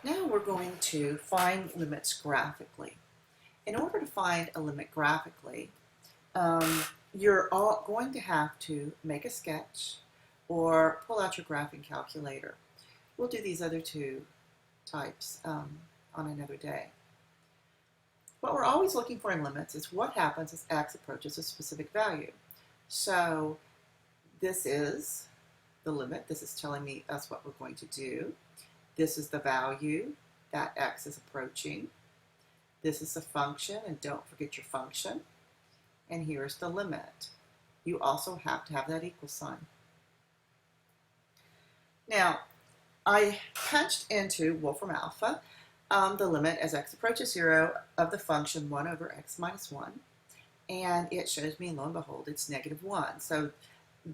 Now we're going to find limits graphically. In order to find a limit graphically, you're all going to have to make a sketch or pull out your graphing calculator. We'll do these other two types on another day. What we're always looking for in limits is what happens as x approaches a specific value. So this is the limit. This is telling me that's what we're going to do. This is the value that x is approaching. This is the function, and don't forget your function. And here's the limit. You also have to have that equal sign. Now, I punched into Wolfram Alpha the limit as x approaches 0 of the function 1 over x minus 1. And it shows me, lo and behold, it's -1. So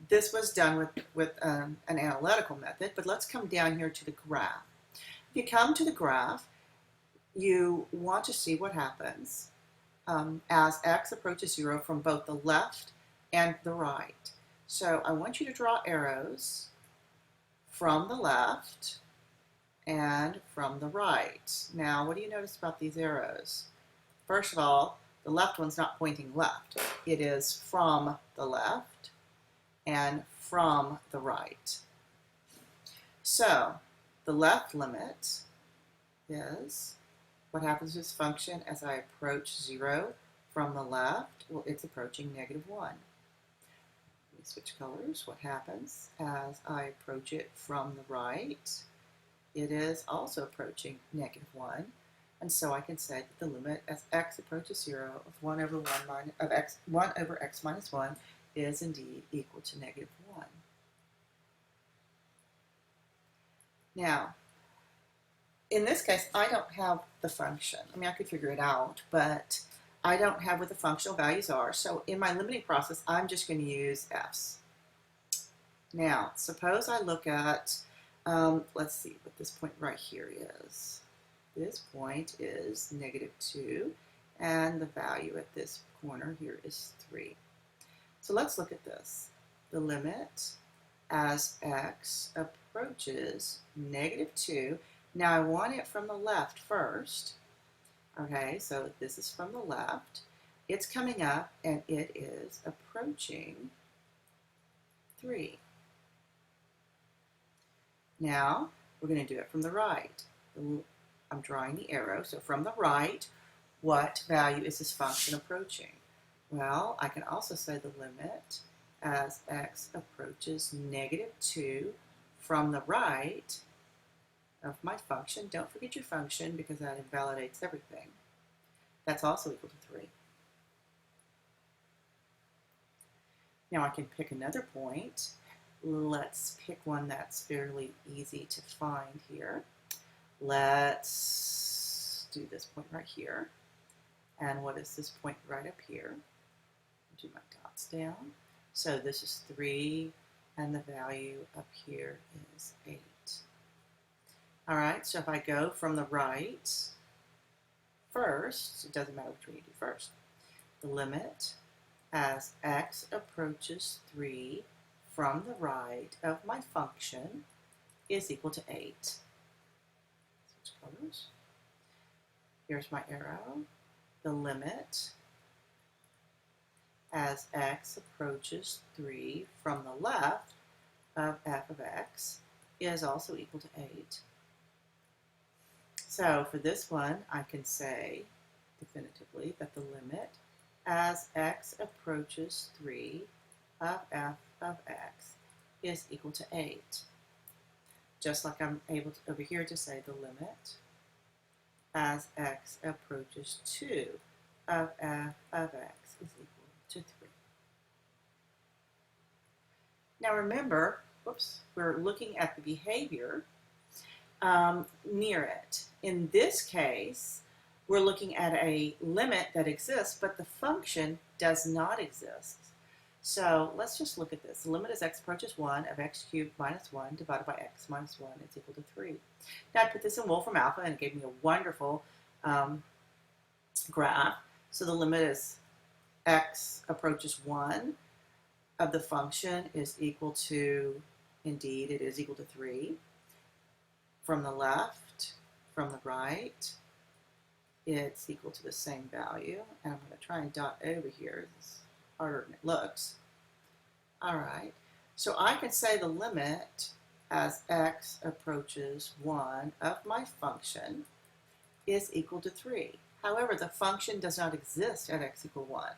this was done with an analytical method, but let's come down here to the graph. If you come to the graph, you want to see what happens as x approaches 0 from both the left and the right. So I want you to draw arrows from the left and from the right. Now, what do you notice about these arrows? First of all, the left one's not pointing left. It is from the left and from the right. So the left limit is what happens to this function as I approach 0 from the left. Well, it's approaching -1. Let me switch colors. What happens as I approach it from the right? It is also approaching -1. And so I can say that the limit as x approaches 0 of 1 over x minus 1 is indeed equal to -1. Now, in this case, I don't have the function. I mean, I could figure it out, but I don't have what the functional values are. So in my limiting process, I'm just going to use f's. Now, suppose I look at, let's see what this point right here is. This point is -2, and the value at this corner here is 3. So let's look at this. The limit as x approaches -2. Now I want it from the left first. Okay, so this is from the left. It's coming up and it is approaching 3. Now we're going to do it from the right. I'm drawing the arrow. So from the right, what value is this function approaching? Well, I can also say the limit as x approaches -2 from the right of my function. Don't forget your function because that invalidates everything. That's also equal to 3. Now I can pick another point. Let's pick one that's fairly easy to find here. Let's do this point right here. And what is this point right up here? Do my dots down. So this is 3, and the value up here is 8. All right, so if I go from the right first, it doesn't matter which one you do first. The limit as x approaches 3 from the right of my function is equal to 8. Switch colors. Here's my arrow. The limit as x approaches 3 from the left of f of x is also equal to 8. So for this one, I can say definitively that the limit as x approaches 3 of f of x is equal to 8. Just like I'm able to over here to say the limit as x approaches 2 of f of x is equal to 3. Now remember, we're looking at the behavior near it. In this case, we're looking at a limit that exists, but the function does not exist. So let's just look at this. The limit as x approaches 1 of x cubed minus 1 divided by x minus 1 is equal to 3. Now I put this in Wolfram Alpha and it gave me a wonderful graph. So the limit as x approaches 1 of the function is equal to, indeed, it is equal to 3. From the left, from the right, it's equal to the same value. And I'm going to try and dot over here. It's harder than it looks. All right. So I can say the limit as x approaches 1 of my function is equal to 3. However, the function does not exist at x equal 1.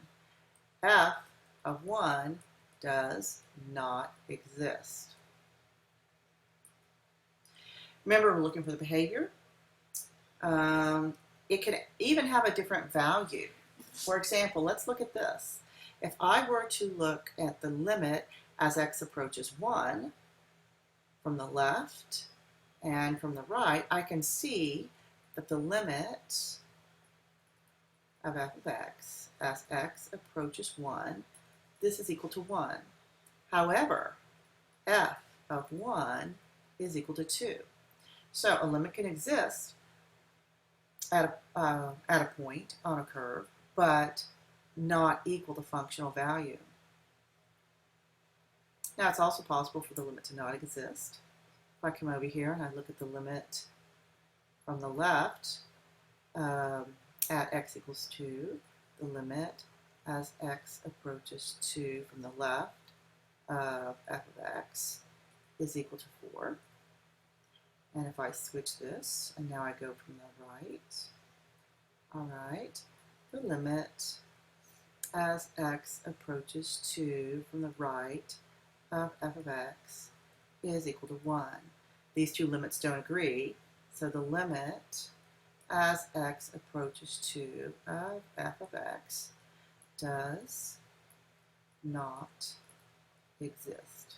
F of 1 does not exist. Remember, we're looking for the behavior. It can even have a different value. For example, let's look at this. If I were to look at the limit as x approaches 1 from the left and from the right, I can see that the limit of f of x as x approaches 1, this is equal to 1. However, f of 1 is equal to 2. So a limit can exist at a point on a curve, but not equal the functional value. Now, it's also possible for the limit to not exist. If I come over here and I look at the limit from the left at x equals 2, the limit as x approaches 2 from the left of f of x is equal to 4. And if I switch this, and now I go from the right, all right, the limit as x approaches 2 from the right of f of x is equal to 1. These two limits don't agree, so the limit as x approaches 2 of f of x does not exist.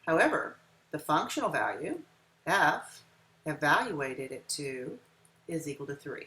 However, the functional value, f, evaluated at 2, is equal to 3.